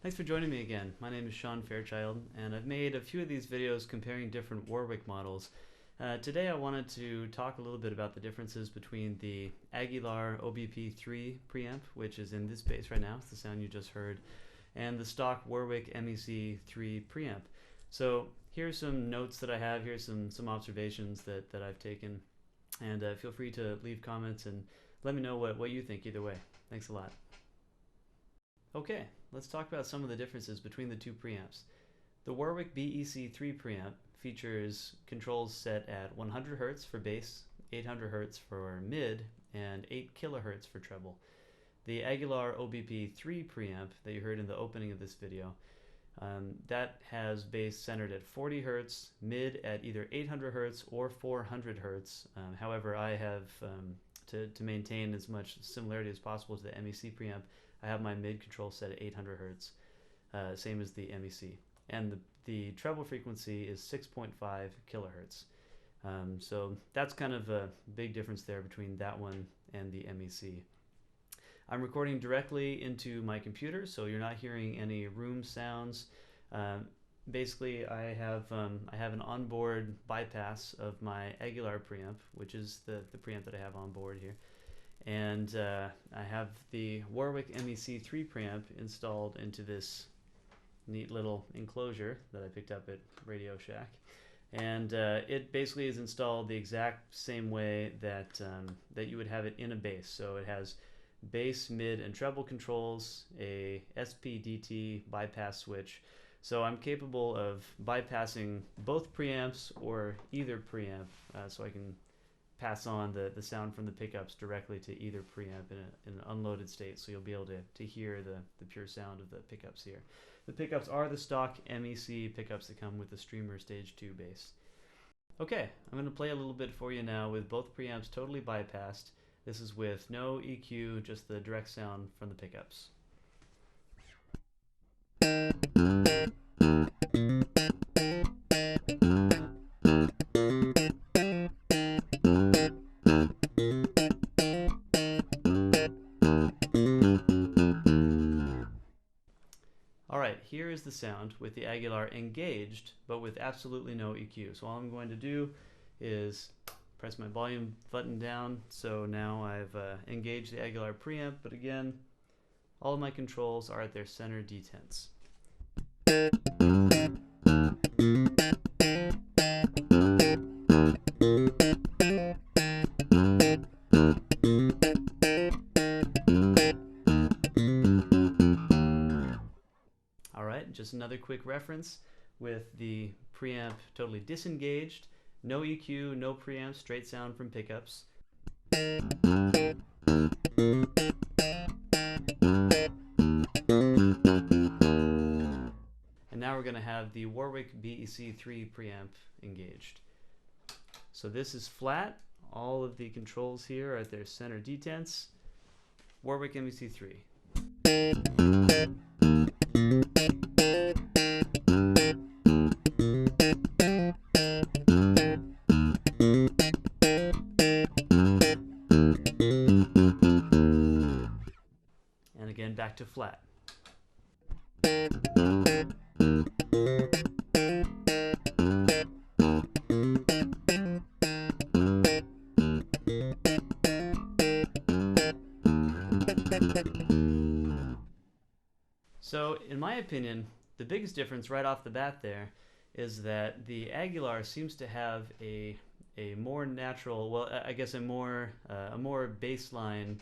Thanks for joining me again. My name is Sean Fairchild, and I've made a few of these videos comparing different Warwick models. Today I wanted to talk a little bit about the differences between the Aguilar OBP3 preamp, which is in this bass right now, it's the sound you just heard, and the stock Warwick MEC3 preamp. So here's some notes that I have, here's some observations that I've taken, and feel free to leave comments and let me know what you think either way. Thanks a lot. Okay, let's talk about some of the differences between the two preamps. The Warwick BEC3 preamp features controls set at 100 Hz for bass, 800 Hz for mid, and 8 kHz for treble. The Aguilar OBP3 preamp that you heard in the opening of this video, that has bass centered at 40 Hz, mid at either 800 Hz or 400 Hz. However, I have, to maintain as much similarity as possible to the MEC preamp, I have my mid control set at 800 Hz, same as the MEC. And the treble frequency is 6.5 kilohertz. So that's kind of a big difference there between that one and the MEC. I'm recording directly into my computer, so you're not hearing any room sounds. Basically, I have an onboard bypass of my Aguilar preamp, which is the preamp that I have on board here. And I have the Warwick MEC3 preamp installed into this neat little enclosure that I picked up at Radio Shack. And it basically is installed the exact same way that you would have it in a bass. So it has bass, mid, and treble controls, a SPDT bypass switch. So I'm capable of bypassing both preamps or either preamp, so I can pass on the sound from the pickups directly to either preamp in an unloaded state, so you'll be able to hear the pure sound of the pickups here. The pickups are the stock MEC pickups that come with the Streamer Stage 2 bass. Okay, I'm going to play a little bit for you now with both preamps totally bypassed. This is with no EQ, just the direct sound from the pickups. Alright, here is the sound with the Aguilar engaged, but with absolutely no EQ. So all I'm going to do is press my volume button down. So now I've engaged the Aguilar preamp, but again, all of my controls are at their center detents. Alright, just another quick reference with the preamp totally disengaged, no EQ, no preamp, straight sound from pickups. And now we're going to have the Warwick BEC3 preamp engaged. So this is flat, all of the controls here are at their center detents. Warwick MEC3. And again, back to flat. So, in my opinion, the biggest difference right off the bat there is that the Aguilar seems to have a more natural, well, I guess a more baseline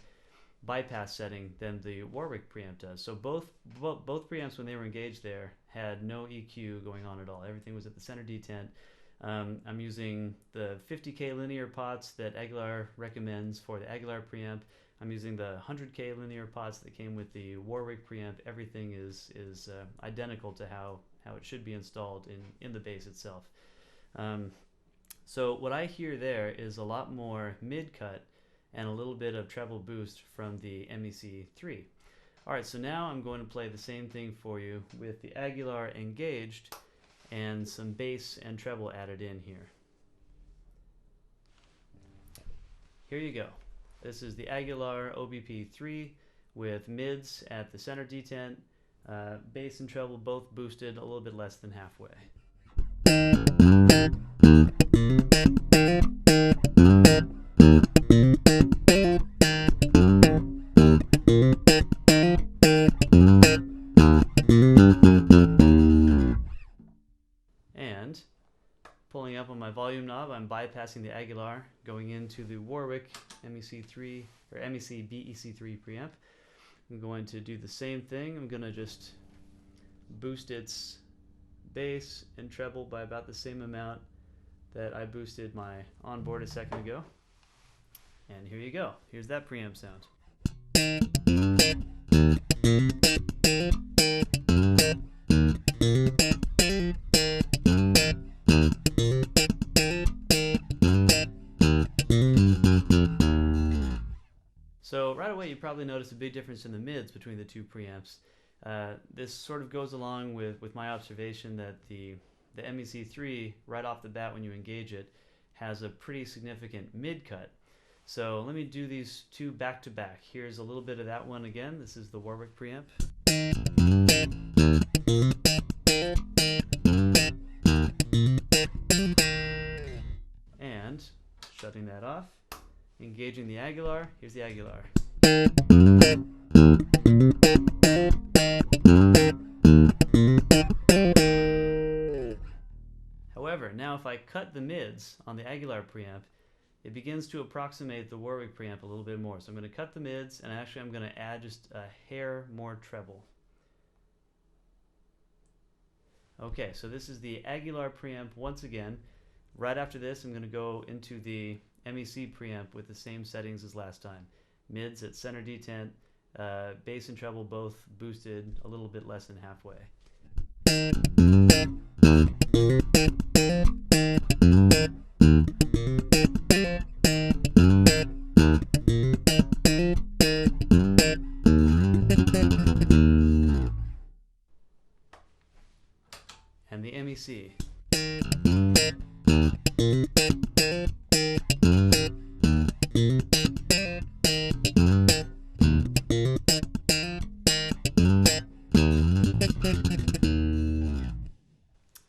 bypass setting than the Warwick preamp does. So both preamps, when they were engaged there, had no EQ going on at all. Everything was at the center detent. I'm using the 50K linear pots that Aguilar recommends for the Aguilar preamp. I'm using the 100K linear pots that came with the Warwick preamp. Everything is identical to how it should be installed in the bass itself. So what I hear there is a lot more mid-cut and a little bit of treble boost from the MEC3. Alright, so now I'm going to play the same thing for you with the Aguilar engaged and some bass and treble added in here. Here you go. This is the Aguilar OBP3 with mids at the center detent, Bass and treble both boosted a little bit less than halfway. And pulling up on my volume knob, I'm bypassing the Aguilar, going into the Warwick MEC3 or MEC BEC3 preamp. I'm going to do the same thing. I'm going to just boost its bass and treble by about the same amount that I boosted my onboard a second ago. And here you go. Here's that preamp sound. So right away you probably notice a big difference in the mids between the two preamps. This sort of goes along with my observation that the MEC3 right off the bat when you engage it has a pretty significant mid cut. So let me do these two back to back. Here's a little bid of that one again. This is the Warwick preamp. And shutting that off, engaging the Aguilar. Here's the Aguilar. However, now if I cut the mids on the Aguilar preamp, it begins to approximate the Warwick preamp a little bit more. So I'm going to cut the mids, and actually I'm going to add just a hair more treble. Okay, so this is the Aguilar preamp once again. Right after this, I'm going to go into the MEC preamp with the same settings as last time. Mids at center detent, bass and treble both boosted a little bit less than halfway. And the MEC.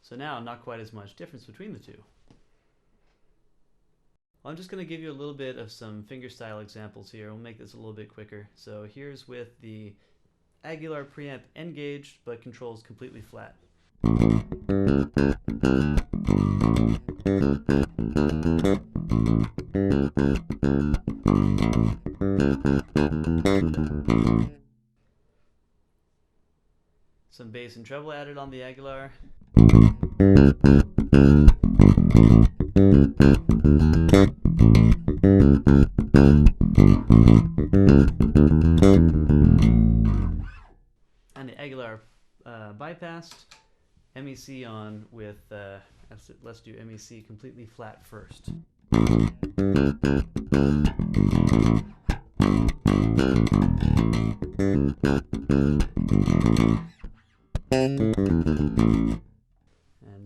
So now, not quite as much difference between the two. Well, I'm just going to give you a little bit of some fingerstyle examples here. We'll make this a little bit quicker. So here's with the Aguilar preamp engaged, but controls completely flat. Some bass and treble added on the Aguilar. And the Aguilar bypassed. MEC on with, let's do MEC completely flat first. And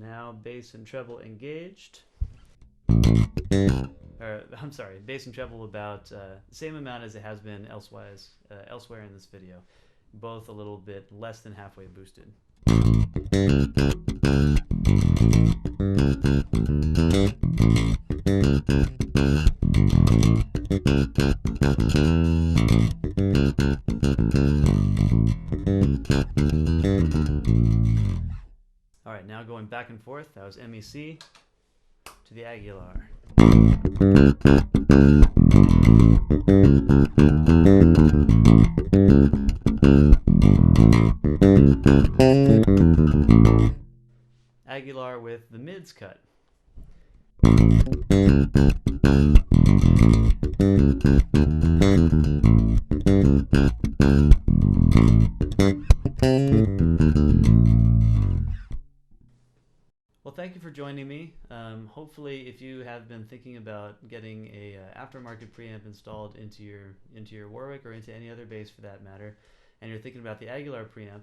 now bass and treble engaged. I'm sorry, bass and treble about the same amount as it has been elsewhere in this video. Both a little bit less than halfway boosted. Alright, now going back and forth, that was MEC to the Aguilar. Aguilar with the mids cut. Well, thank you for joining me. Hopefully, if you have been thinking about getting a aftermarket preamp installed into your Warwick or into any other bass for that matter, and you're thinking about the Aguilar preamp,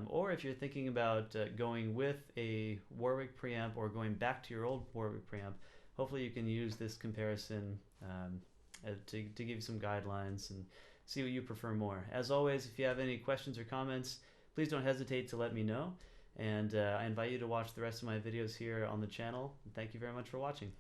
or if you're thinking about going with a Warwick preamp or going back to your old Warwick preamp, hopefully you can use this comparison to give you some guidelines and see what you prefer more. As always, if you have any questions or comments, please don't hesitate to let me know. And I invite you to watch the rest of my videos here on the channel. Thank you very much for watching.